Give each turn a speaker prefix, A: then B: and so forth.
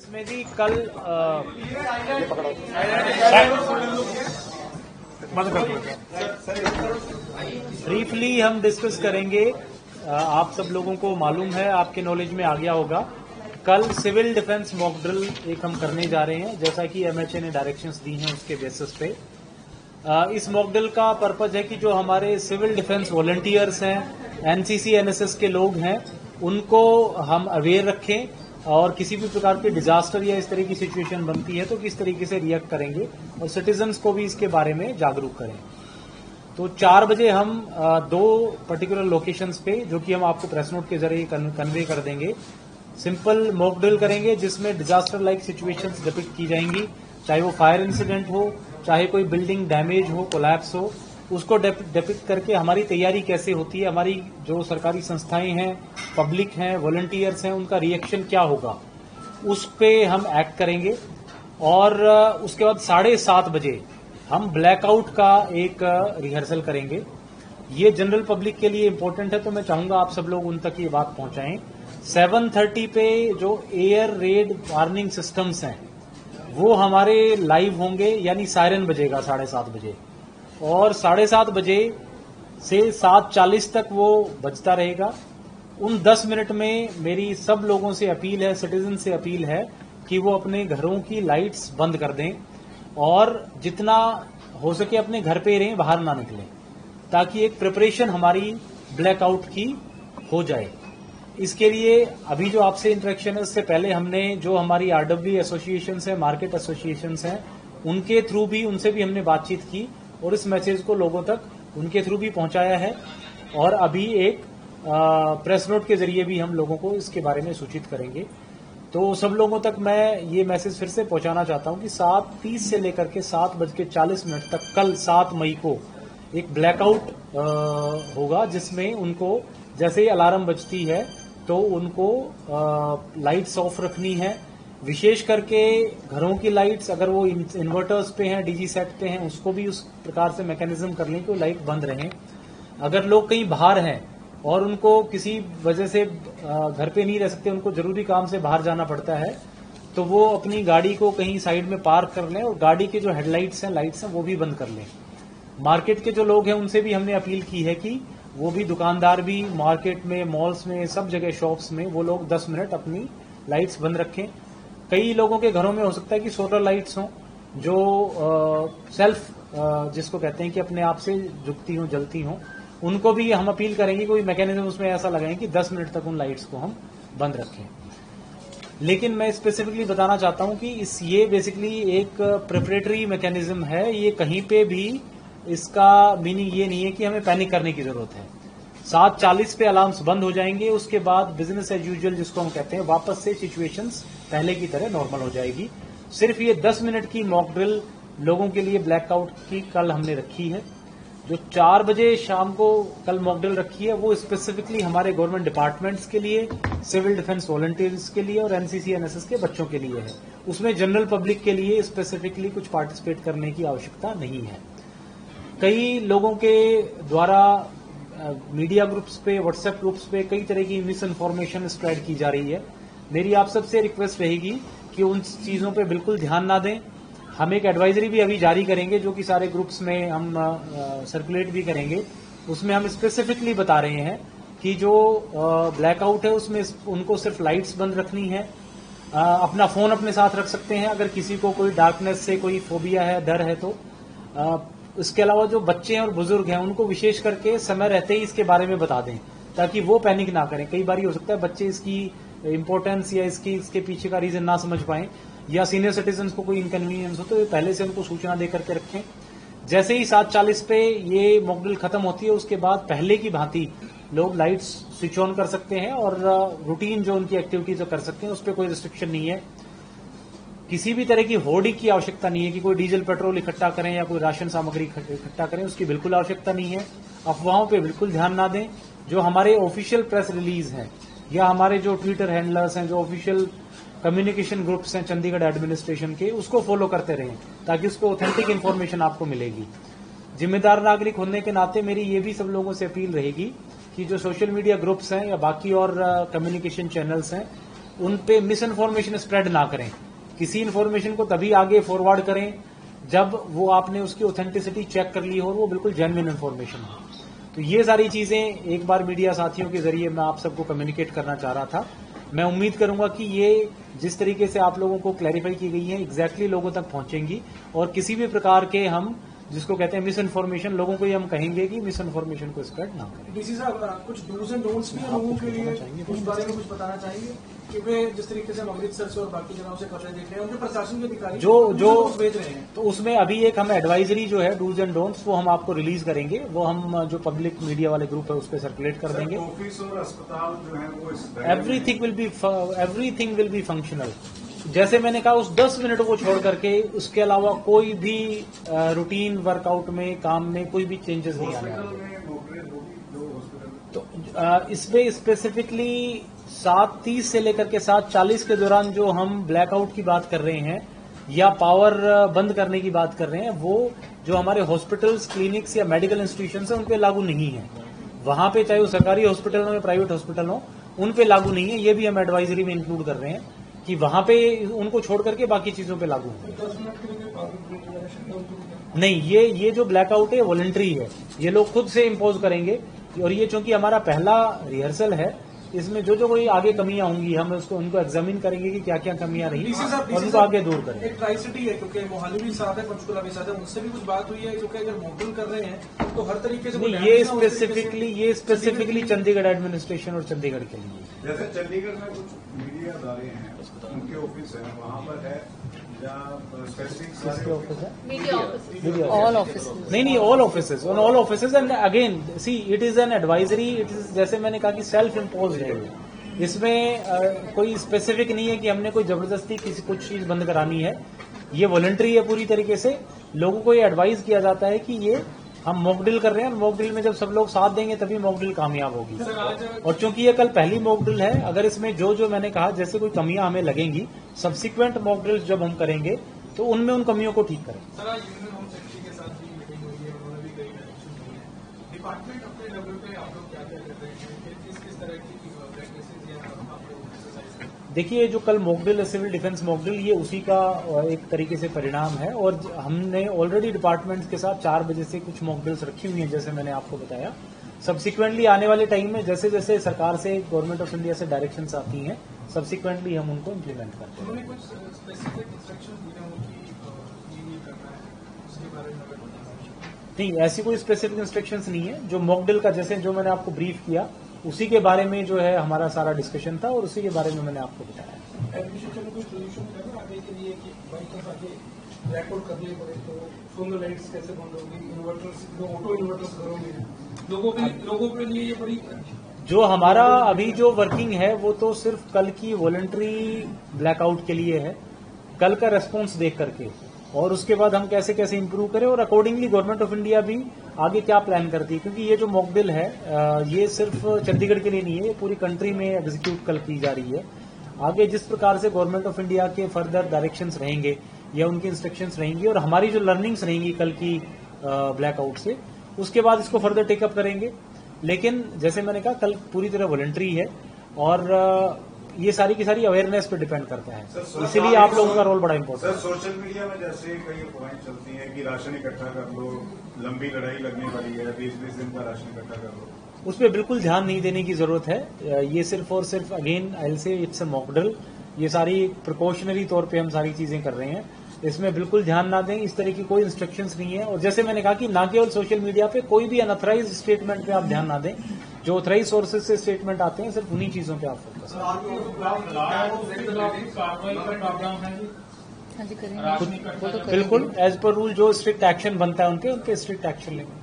A: इसमें जी कल ब्रीफली हम डिस्कस करेंगे। आप सब लोगों को मालूम है, आपके नॉलेज में आ गया होगा, कल सिविल डिफेंस मॉक ड्रिल एक हम करने जा रहे हैं, जैसा कि एमएचए ने डायरेक्शंस दी हैं उसके बेसिस पे। इस मॉक ड्रिल का पर्पज है कि जो हमारे सिविल डिफेंस वॉलंटियर्स हैं, एनसीसी एनएसएस के लोग हैं, उनको हम अवेयर रखें और किसी भी प्रकार के डिजास्टर या इस तरह की सिचुएशन बनती है तो किस तरीके से रिएक्ट करेंगे और सिटीजन्स को भी इसके बारे में जागरूक करें। तो 4 बजे हम 2 पर्टिकुलर लोकेशंस पे, जो कि हम आपको प्रेस नोट के जरिए कन्वे कर देंगे, सिंपल मॉक ड्रिल करेंगे जिसमें डिजास्टर लाइक सिचुएशंस डिपिक्ट की जाएंगी, चाहे वो फायर इंसिडेंट हो, चाहे कोई बिल्डिंग डैमेज हो, कोलैप्स हो, उसको डिपिक्ट करके हमारी तैयारी कैसे होती है, हमारी जो सरकारी संस्थाएं हैं, पब्लिक हैं, वॉलंटियर्स हैं, उनका रिएक्शन क्या होगा, उस पे हम एक्ट करेंगे। और उसके बाद 7:30 बजे हम ब्लैकआउट का एक रिहर्सल करेंगे। ये जनरल पब्लिक के लिए इंपॉर्टेंट है, तो मैं चाहूंगा आप सब लोग उन तक ये बात पहुंचाएं। 7:30 पे जो एयर रेड वार्निंग सिस्टम्स हैं वो हमारे लाइव होंगे, यानी सायरन बजेगा 7:30 बजे, और 7:30 बजे से 7:40 तक वो बजता रहेगा। उन 10 मिनट में मेरी सब लोगों से अपील है, सिटीजन से अपील है कि वो अपने घरों की लाइट्स बंद कर दें और जितना हो सके अपने घर पे रहें, बाहर ना निकलें, ताकि एक प्रिपरेशन हमारी ब्लैकआउट की हो जाए। इसके लिए अभी जो आपसे इंटरेक्शन है, उससे पहले हमने जो हमारी आरडब्ल्यू एसोसिएशंस है, मार्केट एसोसिएशंस हैं, उनके थ्रू भी, उनसे भी हमने बातचीत की और इस मैसेज को लोगों तक उनके थ्रू भी पहुंचाया है। और अभी एक प्रेस नोट के जरिए भी हम लोगों को इसके बारे में सूचित करेंगे। तो सब लोगों तक मैं ये मैसेज फिर से पहुंचाना चाहता हूं कि 7:30 से लेकर के 7:40 तक कल 7 मई को एक ब्लैकआउट होगा, जिसमें उनको जैसे ही अलार्म बजती है तो उनको लाइट्स ऑफ रखनी है। विशेष करके घरों की लाइट्स, अगर वो इन्वर्टर्स पे हैं, डीजी सेट पे हैं, उसको भी उस प्रकार से मैकेनिज्म कर लें कि लाइट बंद रहें। अगर लोग कहीं बाहर हैं और उनको किसी वजह से घर पे नहीं रह सकते, उनको जरूरी काम से बाहर जाना पड़ता है, तो वो अपनी गाड़ी को कहीं साइड में पार्क कर लें और गाड़ी के जो हेडलाइट्स हैं, लाइट्स हैं, वो भी बंद कर लें। मार्केट के जो लोग हैं उनसे भी हमने अपील की है कि वो भी, दुकानदार भी, मार्केट में, मॉल्स में, सब जगह शॉप्स में, वो लोग 10 मिनट अपनी लाइट्स बंद रखें। कई लोगों के घरों में हो सकता है कि सोलर लाइट्स हों जो सेल्फ जिसको कहते हैं कि अपने आप से जुगती हों, जलती हों, उनको भी हम अपील करेंगे कोई मैकेनिज्म उसमें ऐसा लगाएं कि 10 मिनट तक उन लाइट्स को हम बंद रखें। लेकिन मैं स्पेसिफिकली बताना चाहता हूं कि ये बेसिकली एक प्रिपरेटरी मैकेनिज्म है, ये कहीं पे भी इसका मीनिंग ये नहीं है कि हमें पैनिक करने की जरूरत है। 7:40 पे अलार्म्स बंद हो जाएंगे, उसके बाद बिजनेस एज यूजुअल जिसको हम कहते हैं, वापस से सिचुएशंस पहले की तरह नॉर्मल हो जाएगी। सिर्फ ये 10 मिनट की मॉक ड्रिल लोगों के लिए ब्लैकआउट की कल हमने रखी है। जो 4 बजे शाम को कल मॉक ड्रिल रखी है वो स्पेसिफिकली हमारे गवर्नमेंट डिपार्टमेंट्स के लिए, सिविल डिफेंस वॉलंटियर्स के लिए और एनसीसी एनएसएस के बच्चों के लिए है। उसमें जनरल पब्लिक के लिए स्पेसिफिकली कुछ पार्टिसिपेट करने की आवश्यकता नहीं है। कई लोगों के द्वारा मीडिया ग्रुप्स पे, व्हाट्सएप ग्रुप्स पे कई तरह की मिस इन्फॉर्मेशन स्प्रेड की जा रही है। मेरी आप सबसे रिक्वेस्ट रहेगी कि उन चीजों पे बिल्कुल ध्यान ना दें। हम एक एडवाइजरी भी अभी जारी करेंगे जो कि सारे ग्रुप्स में हम सर्कुलेट भी करेंगे। उसमें हम स्पेसिफिकली बता रहे हैं कि जो ब्लैकआउट है उसमें उनको सिर्फ लाइट्स बंद रखनी है। अपना फोन अपने साथ रख सकते हैं अगर किसी को कोई डार्कनेस से कोई फोबिया है, डर है तो। इसके अलावा जो बच्चे हैं और बुजुर्ग हैं उनको विशेष करके समय रहते ही इसके बारे में बता दें ताकि वो पैनिक ना करें। कई बार हो सकता है बच्चे इसकी इंपॉर्टेंस या इसके पीछे का रीजन ना समझ पाएं, या सीनियर सिटीजन्स को कोई इनकन्वीनियंस हो, तो पहले से उनको सूचना दे करके रखें। जैसे ही 7:40 पे ये मॉक ड्रिल खत्म होती है, उसके बाद पहले की भांति लोग लाइट्स स्विच ऑन कर सकते हैं और रूटीन जो उनकी एक्टिविटीज कर सकते हैं, उस पर कोई रिस्ट्रिक्शन नहीं है। किसी भी तरह की होर्डिंग की आवश्यकता नहीं है कि कोई डीजल पेट्रोल इकट्ठा करें या कोई राशन सामग्री इकट्ठा करें, उसकी बिल्कुल आवश्यकता नहीं है। अफवाहों पे बिल्कुल ध्यान ना दें। जो हमारे ऑफिशियल प्रेस रिलीज हैं या हमारे जो ट्विटर हैंडलर्स हैं, जो ऑफिशियल कम्युनिकेशन ग्रुप्स हैं चंडीगढ़ एडमिनिस्ट्रेशन के, उसको फॉलो करते रहें ताकि उस पर ऑथेंटिक इन्फॉर्मेशन आपको मिलेगी। जिम्मेदार नागरिक होने के नाते मेरी ये भी सब लोगों से अपील रहेगी कि जो सोशल मीडिया ग्रुप्स हैं या बाकी और कम्युनिकेशन चैनल्स हैं, उन पे मिस इन्फॉर्मेशन स्प्रेड ना करें। किसी इन्फॉर्मेशन को तभी आगे फॉरवर्ड करें जब वो आपने उसकी ऑथेंटिसिटी चेक कर ली हो और वो बिल्कुल जेन्युइन इन्फॉर्मेशन हो। तो ये सारी चीजें एक बार मीडिया साथियों के जरिए मैं आप सबको कम्युनिकेट करना चाह रहा था। मैं उम्मीद करूंगा कि ये जिस तरीके से आप लोगों को क्लैरिफाई की गई है एग्जैक्टली लोगों तक पहुंचेंगी और किसी भी प्रकार के हम जिसको कहते हैं मिस इन्फॉर्मेशन, लोगों को ये हम कहेंगे कि मिस इन्फॉर्मेशन को स्प्रेड ना करें।
B: डीसी साहब, कुछ डूज एंड डोंट्स भी लोगों के लिए उस बारे में कुछ बताना चाहेंगे, क्योंकि जिस तरीके से हम अमृतसर से और बाकी जगहों से खबरें देख रहे हैं, उनके प्रशासन के अधिकारी जो भेज रहे हैं,
A: तो उसमें अभी एक हम एडवाइजरी जो है डूज एंड डोंट्स वो हम आपको रिलीज करेंगे। वो हम जो पब्लिक मीडिया वाले ग्रुप है उस पर सर्कुलेट कर देंगे।
C: ऑफिस और अस्पताल जो है वो
A: एवरीथिंग विल बी फंक्शनल। जैसे मैंने कहा उस 10 मिनट को छोड़ करके उसके अलावा कोई भी रूटीन वर्कआउट में काम में कोई भी चेंजेस नहीं आने वाले। तो इसमें स्पेसिफिकली 7:30 से लेकर के 7:40 के दौरान जो हम ब्लैकआउट की बात कर रहे हैं या पावर बंद करने की बात कर रहे हैं, वो जो हमारे हॉस्पिटल्स, क्लिनिक्स या मेडिकल इंस्टीट्यूशंस हैं उन पे लागू नहीं है। वहां पे चाहे वो सरकारी हॉस्पिटल हो या प्राइवेट हॉस्पिटल हो, उन पे लागू नहीं है। ये भी हम एडवाइजरी में इंक्लूड कर रहे हैं कि वहां पे उनको छोड़ करके बाकी चीजों पे लागू है। नहीं, ये जो ब्लैकआउट है वॉलंटरी है, ये लोग खुद से इम्पोज करेंगे। और ये चूंकि हमारा पहला रिहर्सल है, इसमें जो कोई आगे कमियां होंगी हम उनको एग्जामिन करेंगे कि क्या क्या कमियां रही और उनको आगे दूर करेंगे।
B: एक ट्राई सिटी है, क्योंकि मोहाली भी साथ है, पंचकुला भी साथ है, उनसे भी कुछ बात हुई है, क्योंकि अगर मॉडल कर रहे हैं तो हर तरीके से
A: ये स्पेसिफिकली चंडीगढ़ एडमिनिस्ट्रेशन और चंडीगढ़ के लिए।
C: जैसे चंडीगढ़ में कुछ मीडिया अदारे हैं, उनके ऑफिस है, वहाँ पर है
A: ऑल ऑफिस नहीं all offices on all offices. And again see it is an advisory, it is जैसे मैंने कहा कि सेल्फ इम्पोज है। इसमें कोई स्पेसिफिक नहीं है कि हमने कोई जबरदस्ती किसी कुछ चीज बंद करानी है। ये वॉलंटरी है पूरी तरीके से। लोगों को ये एडवाइस किया जाता है कि ये हम मॉक ड्रिल कर रहे हैं, मॉक ड्रिल में जब सब लोग साथ देंगे तभी मॉक ड्रिल कामयाब होगी। और चूंकि ये कल पहली मॉक ड्रिल है, अगर इसमें जो मैंने कहा जैसे कोई कमियां हमें लगेंगी, सब्सिक्वेंट मॉक ड्रिल्स जब हम करेंगे तो उनमें उन कमियों को ठीक करें।
B: डिपार्टमेंट अपने लेवल पे आप लोग क्या क्या कर रहे हैं, किस तरह की
A: देखिए, जो कल मॉकड्रिल सिविल डिफेंस मॉकड्रिल ये उसी का एक तरीके से परिणाम है। और हमने ऑलरेडी डिपार्टमेंट्स के साथ 4 बजे से कुछ मॉकड्रिल्स रखी हुई हैं, जैसे मैंने आपको बताया। सब्सिक्वेंटली आने वाले टाइम में जैसे जैसे सरकार से, गवर्नमेंट ऑफ इंडिया से डायरेक्शंस आती हैं, सब्सिक्वेंटली हम उनको इम्प्लीमेंट करते हैं।
B: उन्होंने कुछ स्पेसिफिक इंस्ट्रक्शन दिए हों कि ये करना है, उसके बारे में
A: नहीं, ऐसी कोई स्पेसिफिक इंस्ट्रक्शंस नहीं है। जो मॉकड्रिल का जैसे जो मैंने आपको ब्रीफ किया उसी के बारे में जो है हमारा सारा डिस्कशन था और उसी के बारे में मैंने आपको बताया।
B: एडमिनिस्ट्रेशन में कोई सोल्यूशन है आगे के लिए कि बाइक आगे ब्लैकआउट करने पड़े तो सोलर लाइट्स कैसे बंद होगी, इन्वर्टर्स, ऑटो इन्वर्टर्स घरों में लोगों के लिए ये बड़ी
A: जो हमारा अभी जो वर्किंग है वो तो सिर्फ कल की वॉलंटरी ब्लैकआउट के लिए है, कल का रेस्पॉन्स देख करके, और उसके बाद हम कैसे कैसे इंप्रूव करें और अकॉर्डिंगली गवर्नमेंट ऑफ इंडिया भी आगे क्या प्लान करती है। क्योंकि ये जो मॉकड्रिल है ये सिर्फ चंडीगढ़ के लिए नहीं है, ये पूरी कंट्री में एग्जीक्यूट कल की जा रही है। आगे जिस प्रकार से गवर्नमेंट ऑफ इंडिया के फर्दर डायरेक्शंस रहेंगे या उनकी इंस्ट्रक्शंस रहेंगी और हमारी जो लर्निंग्स रहेंगी कल की ब्लैकआउट से, उसके बाद इसको फर्दर टेकअप करेंगे। लेकिन जैसे मैंने कहा कल पूरी तरह वॉलंटरी है और ये सारी की सारी अवेयरनेस पे डिपेंड करता है, इसीलिए आप लोगों का रोल बड़ा इंपॉर्टेंट है।
C: सर, सोशल मीडिया में जैसे कई अफवाहें चलती हैं कि राशन इकट्ठा कर लो, लंबी लड़ाई लगने वाली है, 20-20 दिन का राशन इकट्ठा कर लो,
A: उस पर बिल्कुल ध्यान नहीं देने की जरूरत है। ये सिर्फ और सिर्फ again I will say it's a mock drill. ये सारी प्रिकॉशनरी तौर पे हम सारी चीजें कर रहे हैं, इसमें बिल्कुल ध्यान ना दें। इस तरह की कोई इंस्ट्रक्शंस नहीं है। और जैसे मैंने कहा कि ना केवल सोशल मीडिया पे, कोई भी अनऑथराइज स्टेटमेंट पे आप ध्यान ना दें। जो ऑथराइज सोर्सेज से स्टेटमेंट आते हैं सिर्फ उन्हीं चीजों पे आप फोकस करें। बिल्कुल एज पर रूल जो स्ट्रिक्ट एक्शन बनता है उनके स्ट्रिक्ट एक्शन लेंगे।